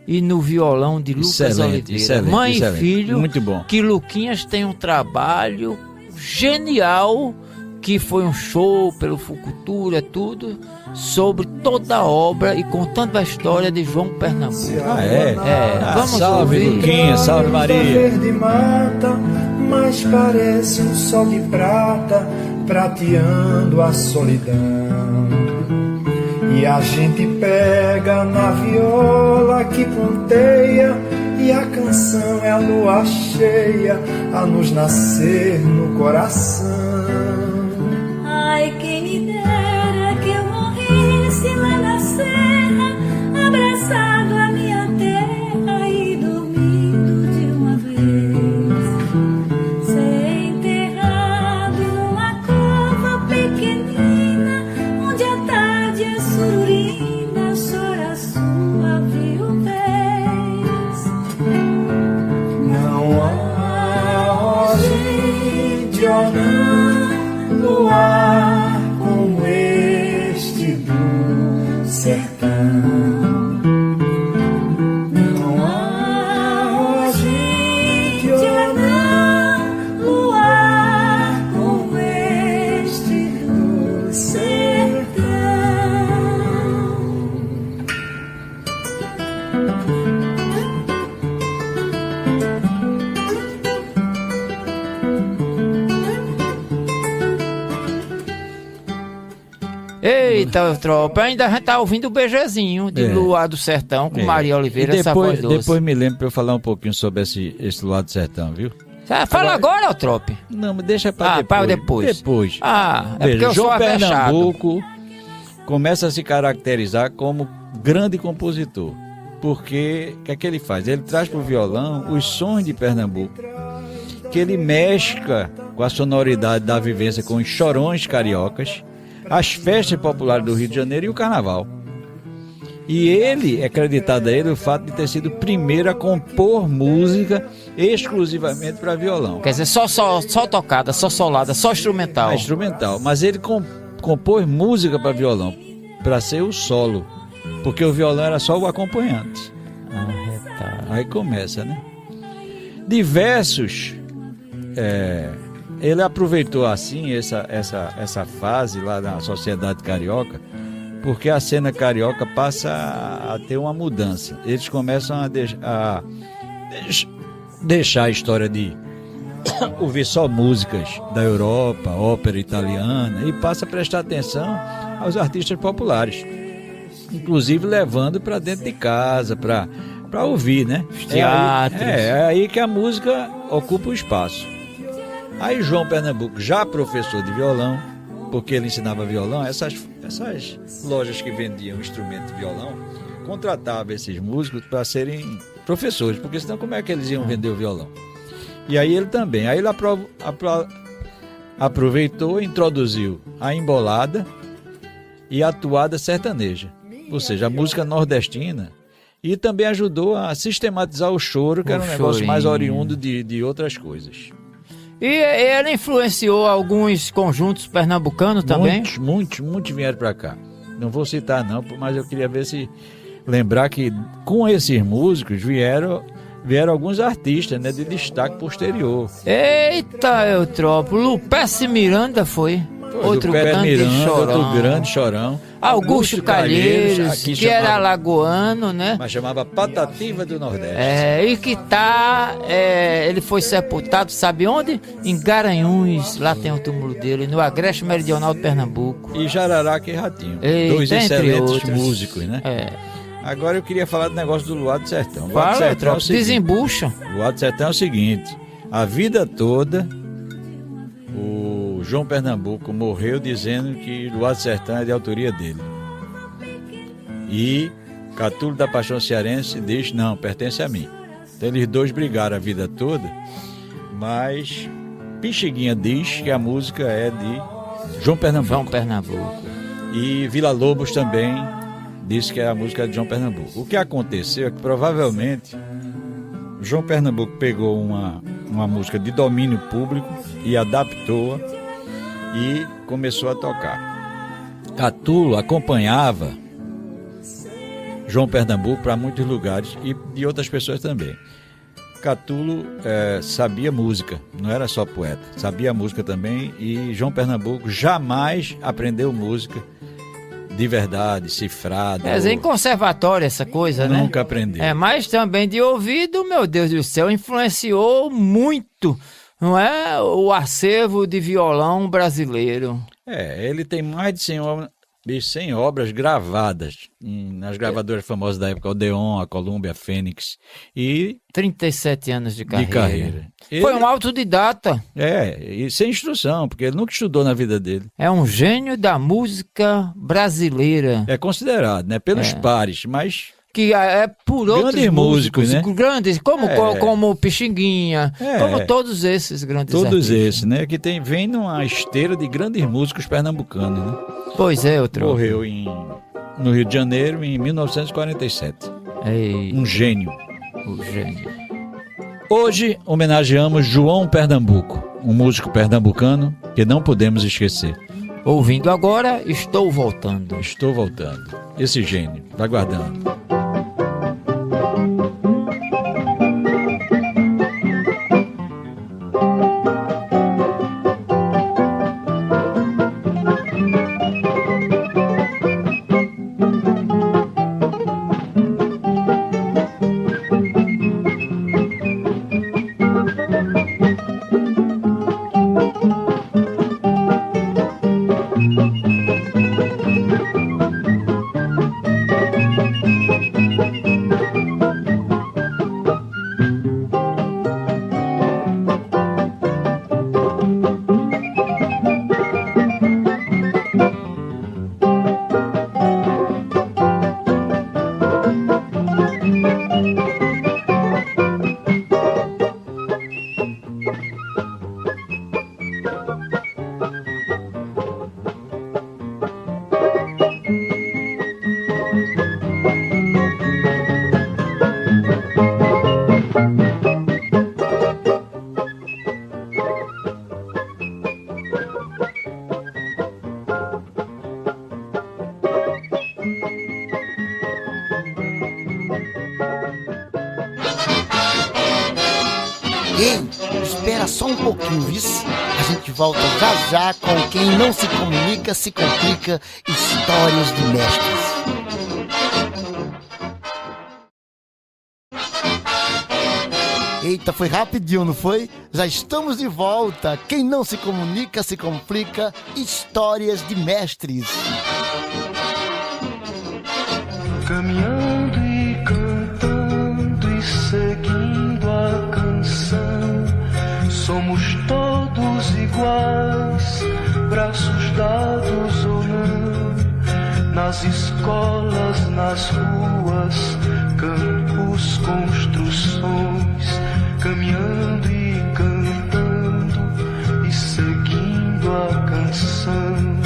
e no violão de Lucas Oliveira. Mãe e filho. Muito bom. Que Luquinhas tem um trabalho genial, que foi um show pelo Fucultura, tudo, sobre toda a obra e contando a história de João Pernambuco. Vamos salve, ouvir. Luquinha, salve Maria. Verde mata, mas parece um sol de prata, prateando a solidão. E a gente pega na viola que ponteia, e a canção é a lua cheia a nos nascer no coração. Ai, quem me dera que eu morresse lá na serra, abraçado à minha terra e dormindo de uma vez, ser enterrado numa cova pequenina, onde à tarde a sururina chora a sua viuvez. Não há origem, não, luar como este do sertão. Não há origem, não, luar como este do sertão. Eita, tropa, ainda a gente tá ouvindo o beijezinho de Luar do Sertão com Maria Oliveira, e essa voz doce. depois me lembro pra eu falar um pouquinho sobre esse Luar do Sertão, viu? Fala agora, tropa. Não, mas deixa pra depois. Depois. Veja, porque eu sou João avexado. Pernambuco começa a se caracterizar como grande compositor. Porque o que ele faz? Ele traz pro violão os sons de Pernambuco, que ele mescla com a sonoridade da vivência com os chorões cariocas, as festas populares do Rio de Janeiro e o Carnaval. E ele, é acreditado a ele o fato de ter sido o primeiro a compor música exclusivamente para violão. Quer dizer, só tocada, só solada, só instrumental. Instrumental, mas ele compôs música para violão, para ser o solo, porque o violão era só o acompanhante. Aí começa, né? Diversos... ele aproveitou assim essa fase lá na sociedade carioca, porque a cena carioca passa a ter uma mudança. Eles começam a deixar a história de ouvir só músicas da Europa, ópera italiana, e passa a prestar atenção aos artistas populares, inclusive levando para dentro de casa, para ouvir, né? Os teatros. É aí que a música ocupa o espaço. Aí João Pernambuco, já professor de violão, porque ele ensinava violão, essas lojas que vendiam instrumento de violão contratavam esses músicos para serem professores, porque senão como é que eles iam vender o violão? E aí ele também, aí ele aproveitou e introduziu a embolada e a toada sertaneja, ou seja, a música nordestina, e também ajudou a sistematizar o choro, que era um negócio mais oriundo de outras coisas. E ele influenciou alguns conjuntos pernambucanos também? Muitos vieram para cá. Não vou citar não, mas eu queria lembrar que com esses músicos vieram alguns artistas, né, de destaque posterior. Eita, tropo, Lupécio Miranda foi. Outro grande chorão. Augusto Calheiros, que era alagoano, né? Mas chamava Patativa do Nordeste. E que ele foi sepultado, sabe onde? Em Garanhuns, lá tem o túmulo dele, no Agreste Meridional de Pernambuco. E Jararaca e Ratinho. Eita, dois excelentes músicos, né? Agora eu queria falar do negócio do Luar do Sertão. Luar do Sertão desembucha. Luar do Sertão é o seguinte: a vida toda o João Pernambuco morreu dizendo que Luar do Sertão é de autoria dele. E Catulo da Paixão Cearense diz, não, pertence a mim. Então eles dois brigaram a vida toda, mas Pixinguinha diz que a música é de João Pernambuco. João Pernambuco. E Vila Lobos também disse que é a música de João Pernambuco. O que aconteceu é que provavelmente João Pernambuco pegou uma música de domínio público e adaptou-a e começou a tocar. Catulo acompanhava João Pernambuco para muitos lugares e de outras pessoas também. Catulo sabia música, não era só poeta, sabia música também, e João Pernambuco jamais aprendeu música de verdade, cifrada. Em conservatório essa coisa, né? Nunca aprendeu. Mas também de ouvido, meu Deus do céu, influenciou muito, não é? O acervo de violão brasileiro. Ele tem mais de 100 obras gravadas nas gravadoras famosas da época, Odeon, a Columbia, a Fênix, e 37 anos de carreira. Foi um autodidata. E sem instrução, porque ele nunca estudou na vida dele. É um gênio da música brasileira. É considerado, né? Pelos pares, mas que é por outros grandes músicos, né? Grandes, como Pixinguinha, como todos esses grandes todos artistas. Esses, né? Que vem numa esteira de grandes músicos pernambucanos, né? Pois é, outro. Morreu no Rio de Janeiro em 1947. Um gênio. O gênio. Hoje homenageamos João Pernambuco, um músico pernambucano que não podemos esquecer. Ouvindo agora, Estou Voltando. Estou voltando. Esse gênio, vai guardando. Ei, espera só um pouquinho, viu? A gente volta já já com Quem Não Se Comunica, Se Complica, Histórias de Mestres. Eita, foi rapidinho, não foi? Já estamos de volta. Quem não se comunica, se complica. Histórias de Mestres. Caminhando e cantando e seguindo a canção, somos todos iguais, braços dados ou não, nas escolas, nas ruas, campos, construções, caminhando e cantando e seguindo a canção.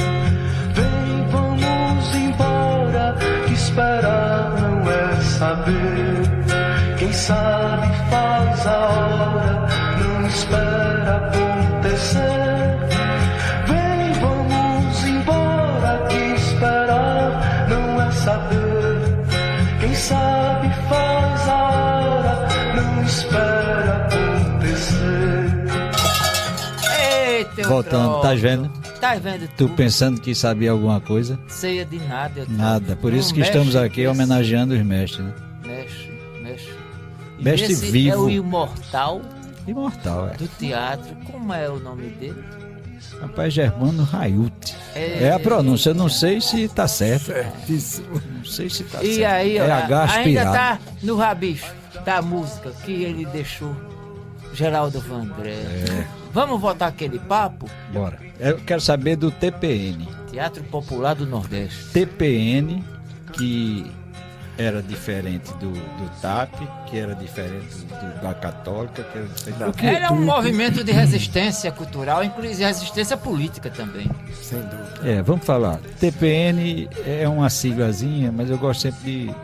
Vem, vamos embora, que esperar não é saber. Quem sabe faz a hora, não espera acontecer. Vem, vamos embora, que esperar não é saber. Quem sabe faz a hora, não espera acontecer. Eita, voltando, tá vendo? Tá vendo tu pensando que sabia alguma coisa? Ceia de nada. Eu nada, por isso que estamos aqui homenageando os mestres, né? Mestre esse vivo. É o imortal. Imortal, é. Do teatro. Como é o nome dele? Rapaz, Germano Raiuti. É a pronúncia, eu não sei se tá certo. Certíssimo. Não sei se tá e certo. Aí, é H aspirado. Ainda tá no rabicho da música que ele deixou. Geraldo Vandré. Vamos voltar aquele papo? Bora. Eu quero saber do TPN. Teatro Popular do Nordeste. TPN, que era diferente do TAP, que era diferente da Católica, que era diferente Era um movimento de resistência cultural, inclusive resistência política também. Sem dúvida. Vamos falar. TPN é uma siglazinha, mas eu gosto sempre de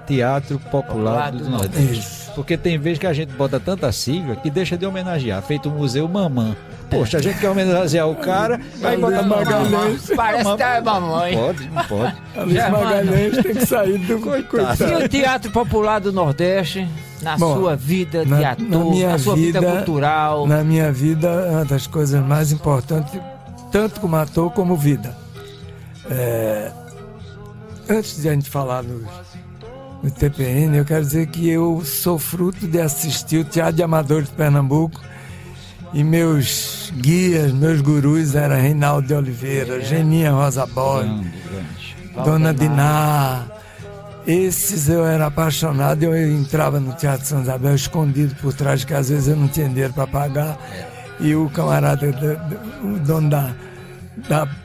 Teatro Popular do Nordeste. Porque tem vezes que a gente bota tanta sigla que deixa de homenagear, feito o Museu Mamã. Poxa, a gente quer homenagear o cara, aí bota Magalhães. Parece que é mamãe. Não pode. Aliás, Magalhães tem que sair do coitado. E o Teatro Popular do Nordeste, sua vida de ator, na sua vida cultural? Na minha vida, uma das coisas mais importantes, tanto como ator como vida. Antes de a gente falar no TPN, eu quero dizer que eu sou fruto de assistir o Teatro de Amadores de Pernambuco. E meus guias, meus gurus eram Reinaldo de Oliveira, Geninha Rosa Borges, Dona Diná. Esses eu era apaixonado. Eu entrava no Teatro São Isabel escondido por trás, que às vezes eu não tinha dinheiro para pagar. E o camarada, o dono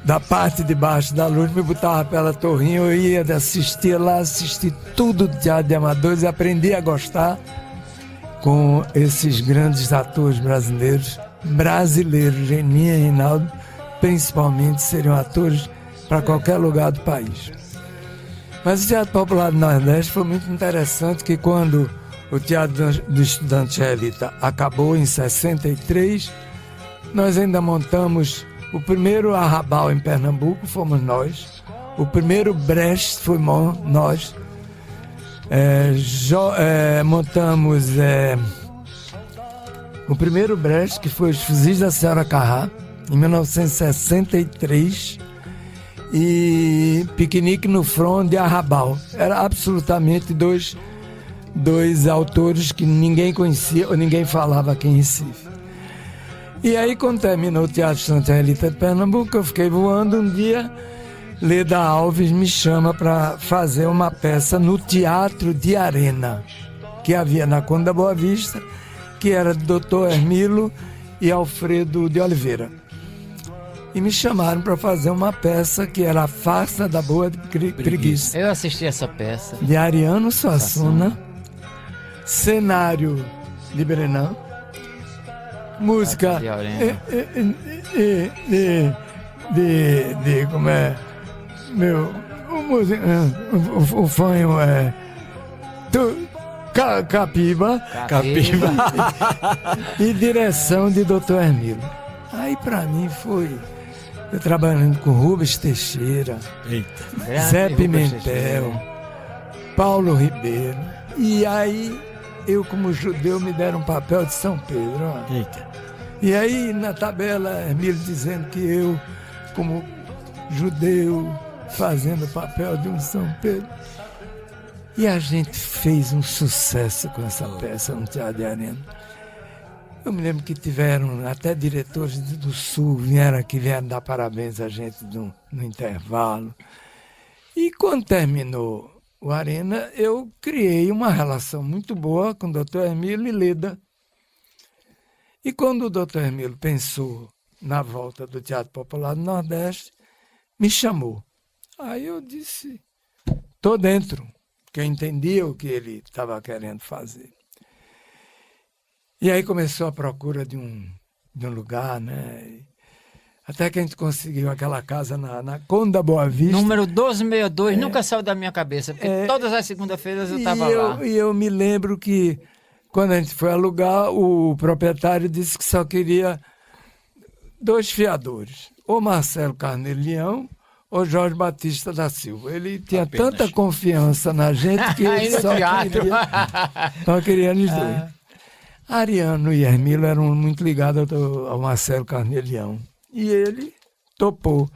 da parte de baixo da luz, me botava pela torrinha. Eu ia assistir lá, assistir tudo do Teatro de Amadores e aprendi a gostar com esses grandes atores brasileiros, Geninha e Reinaldo, principalmente, seriam atores para qualquer lugar do país. Mas o Teatro Popular do Nordeste foi muito interessante, que quando o Teatro do Estudante Israelita acabou em 63, nós ainda montamos o primeiro Arrabal em Pernambuco, fomos nós, o primeiro Brecht fomos nós, montamos o primeiro Brecht, que foi os Fuzis da Senhora Carrá, em 1963, e Piquenique no Front de Arrabal. Era absolutamente dois autores que ninguém conhecia ou ninguém falava aqui em Recife. E aí, quando terminou o Teatro Estudante Israelita de Pernambuco, eu fiquei voando. Um dia, Leda Alves me chama para fazer uma peça no Teatro de Arena, que havia na Conde da Boa Vista, que era do Dr. Hermilo e Alfredo de Oliveira. E me chamaram para fazer uma peça que era A Farsa da Boa Preguiça. Eu assisti essa peça. De Ariano Suassuna, cenário de Brenan, música de como é o fanho Capiba e direção de Dr. Hermilo. Aí pra mim foi eu trabalhando com Rubens Teixeira, Zé Pimentel, Paulo Ribeiro, e aí eu, como judeu, me deram um papel de São Pedro. E aí na tabela Hermilo dizendo que eu, como judeu, fazendo o papel de um São Pedro. E a gente fez um sucesso com essa peça no Teatro de Arena. Eu me lembro que tiveram até diretores do Sul, vieram dar parabéns a gente no intervalo. E quando terminou o Arena, eu criei uma relação muito boa com o Dr. Hermilo e Leda. E quando o Dr. Hermilo pensou na volta do Teatro Popular do Nordeste, me chamou. Aí eu disse, tô dentro, porque eu entendia o que ele estava querendo fazer. E aí começou a procura de um lugar, né? Até que a gente conseguiu aquela casa na Conde da Boa Vista. Número 1262, nunca saiu da minha cabeça, porque todas as segundas-feiras eu estava lá. E eu me lembro que, quando a gente foi alugar, o proprietário disse que só queria 2 fiadores, ou Marcelo Carneiro Leão ou Jorge Batista da Silva. Ele tinha tanta confiança na gente que ele só queria os 2. Ariano e Hermilo eram muito ligados ao Marcelo Carneiro Leão. E ele topou.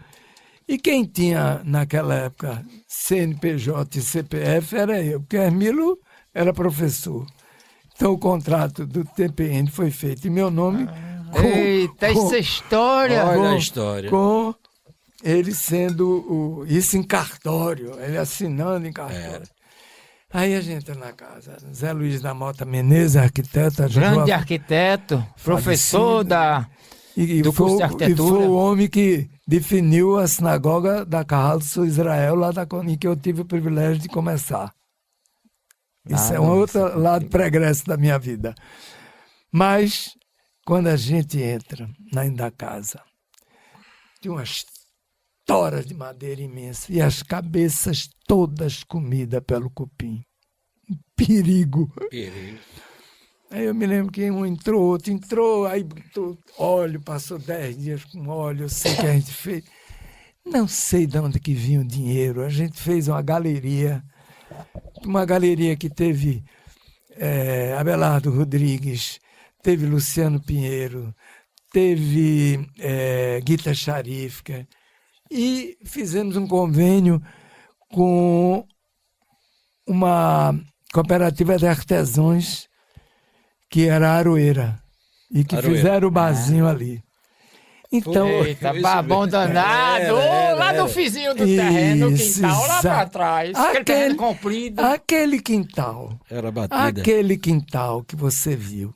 E quem tinha, naquela época, CNPJ e CPF era eu, porque Hermilo era professor. Então o contrato do TPN foi feito em meu nome. Essa história! Olha a história. Com ele sendo isso em cartório, ele assinando em cartório. Aí a gente entra na casa. Zé Luiz da Mota Menezes, arquiteto. Grande arquiteto, professor do curso de arquitetura. E foi o homem que definiu a sinagoga da Carral do Sul Israel, lá em que eu tive o privilégio de começar. Isso é um outro lado pregresso da minha vida. Mas, quando a gente entra na casa, tem umas toras de madeira imensa e as cabeças todas comidas pelo cupim. Perigo. Aí eu me lembro que um entrou, outro entrou, aí botou óleo, passou 10 dias com óleo, eu sei que a gente fez. Não sei de onde que vinha o dinheiro. A gente fez uma galeria que teve Abelardo Rodrigues, teve Luciano Pinheiro, teve Guita Charifka, e fizemos um convênio com uma cooperativa de artesãos que era a Aroeira, e que fizeram o barzinho ali. Então, eita, babão danado, lá no vizinho do terreno, no quintal, lá pra trás, aquele terreno comprido. Aquele quintal, era batida. Aquele quintal que você viu,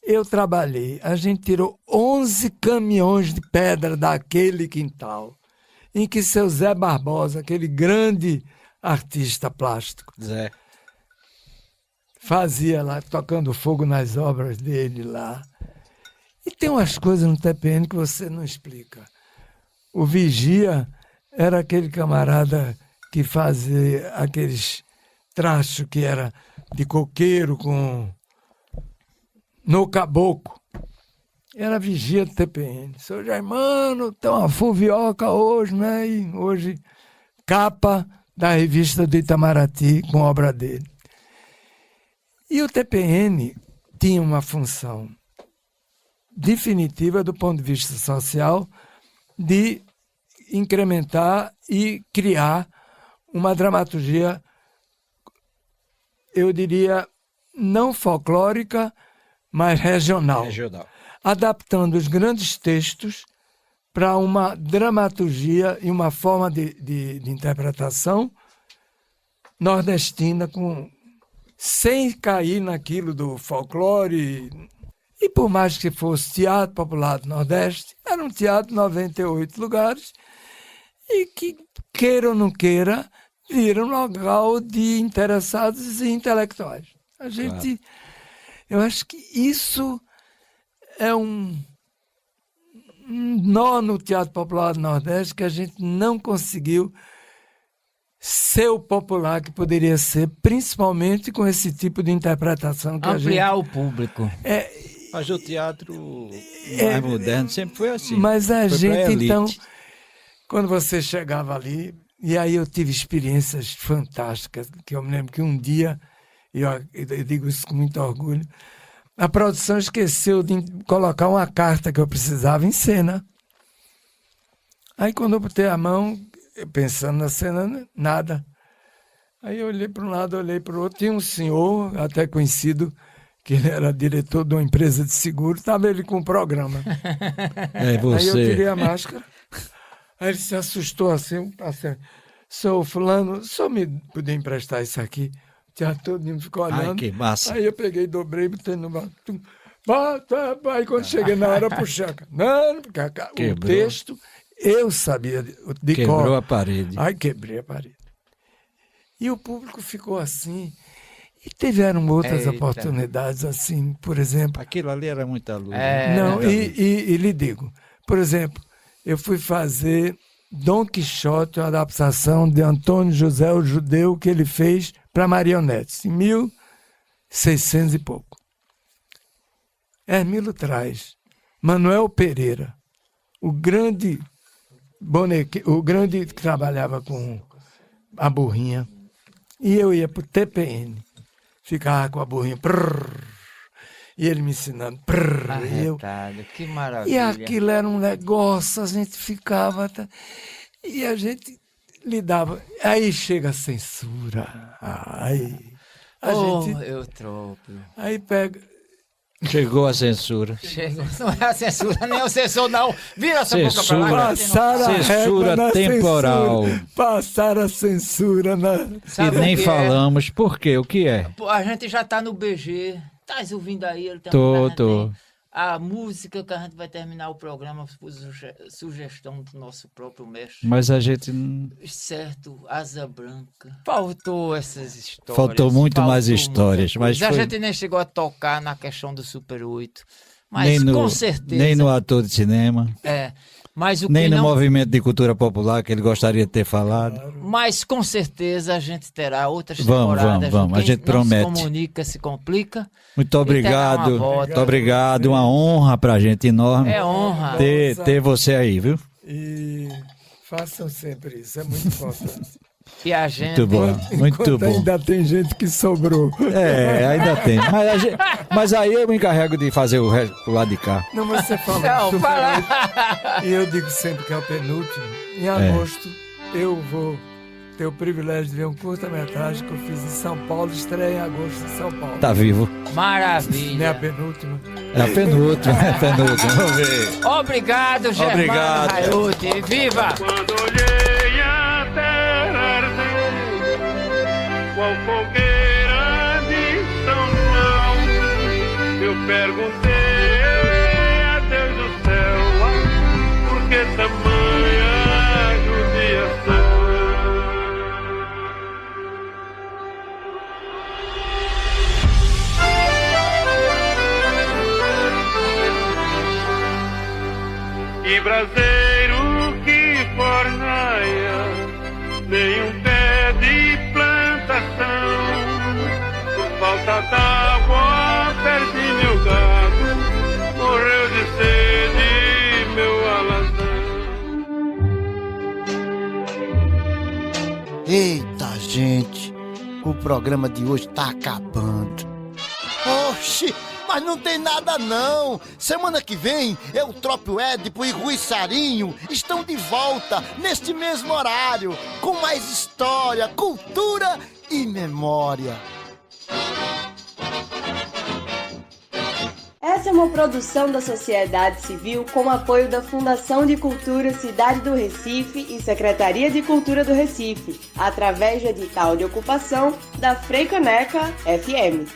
eu trabalhei, a gente tirou 11 caminhões de pedra daquele quintal, em que seu Zé Barbosa, aquele grande artista plástico, Zé, fazia lá, tocando fogo nas obras dele lá. E tem umas coisas no TPN que você não explica. O vigia era aquele camarada que fazia aqueles traços que era de coqueiro no caboclo. Era vigia do TPN. Seu Germano, tem uma fuvioca hoje, né? E hoje, capa da revista do Itamaraty com obra dele. E o TPN tinha uma função definitiva do ponto de vista social de incrementar e criar uma dramaturgia, eu diria, não folclórica, mas regional. Adaptando os grandes textos para uma dramaturgia e uma forma de interpretação nordestina, sem cair naquilo do folclore. E por mais que fosse Teatro Popular do Nordeste, era um teatro de 98 lugares e que, queira ou não queira, vira um local de interessados e intelectuais. Eu acho que isso é um nó no Teatro Popular do Nordeste que a gente não conseguiu ser o popular que poderia ser, principalmente com esse tipo de interpretação. Que ampliar o público. Mas o teatro mais moderno sempre foi assim. Mas a gente, então, quando você chegava ali, e aí eu tive experiências fantásticas, que eu me lembro que um dia, e eu digo isso com muito orgulho, a produção esqueceu de colocar uma carta que eu precisava em cena. Aí quando eu botei a mão, pensando na cena, nada. Aí eu olhei para um lado, olhei para o outro, tinha um senhor, até conhecido, que ele era diretor de uma empresa de seguro, estava ele com um programa. Aí eu tirei a máscara, aí ele se assustou assim, sou fulano, o senhor me podia emprestar isso aqui? O teatro todo mundo ficou olhando. Ai, que massa. Aí eu peguei, dobrei, botei no banco. Aí quando cheguei na hora, puxei. Não, porque o texto, eu sabia de Quebrou cor. a parede. Aí quebrei a parede. E o público ficou assim. E tiveram outras oportunidades, assim, por exemplo. Aquilo ali era muita luz. E lhe digo, por exemplo, eu fui fazer Dom Quixote, uma adaptação de Antônio José o Judeu, que ele fez para marionetes, em 1600 e pouco. Hermílio traz Manuel Pereira, o grande que trabalhava com a burrinha, e eu ia para o TPN. Ficava com a burrinha, e ele me ensinando. Que maravilha. E aquilo era um negócio, a gente ficava, e a gente lidava. Aí chega a censura. Eu troco. Aí pega. Chegou a censura. Não é a censura, nem o censor, não. Vira essa boca pra lá. Censura temporal. Passaram a censura na... E nem falamos. Por quê? O que é? A gente já tá no BG. Tá ouvindo aí? Ele tá Tô. A música que a gente vai terminar o programa por sugestão do nosso próprio mestre. Mas a gente... Certo, Asa Branca. Faltou essas histórias. Faltou mais histórias. Mas a gente nem chegou a tocar na questão do Super 8. Mas com certeza... Nem no ator de cinema. Mas nem no movimento de cultura popular que ele gostaria de ter falado. Mas com certeza a gente terá outras temporadas. Vamos. A gente promete. Se comunica, se complica. Muito obrigado. Muito obrigado. Uma honra pra gente enorme. É honra. Ter você aí, viu? E façam sempre isso, é muito importante. E a gente... Muito bom, muito bom. Ainda tem gente que sobrou. Ainda tem. Mas aí eu me encarrego de fazer o resto pro lado de cá. Não, você fala e eu digo sempre que é o penúltimo. Em agosto, eu vou ter o privilégio de ver um curta-metragem que eu fiz em São Paulo, estreia em agosto em São Paulo. Tá vivo. Maravilha. Não é a penúltima? É a penúltima, Vamos ver. Obrigado, Germano Raiuti. Viva! Quando olhei a terra arder, qual fogueira de São João, eu perguntei a Deus do céu, por que tamanha judiação? Que braseiro que fornaia, nem um pé de plantação, por falta d'água perdi meu gado, morreu de sede meu alazão. Eita, gente, o programa de hoje tá acabando. Oxi! Mas não tem nada não. Semana que vem, eu, Trópio Édipo e Rui Sarinho estão de volta neste mesmo horário, com mais história, cultura e memória. Essa é uma produção da sociedade civil com apoio da Fundação de Cultura Cidade do Recife e Secretaria de Cultura do Recife, através do edital de ocupação da Frei Caneca FM.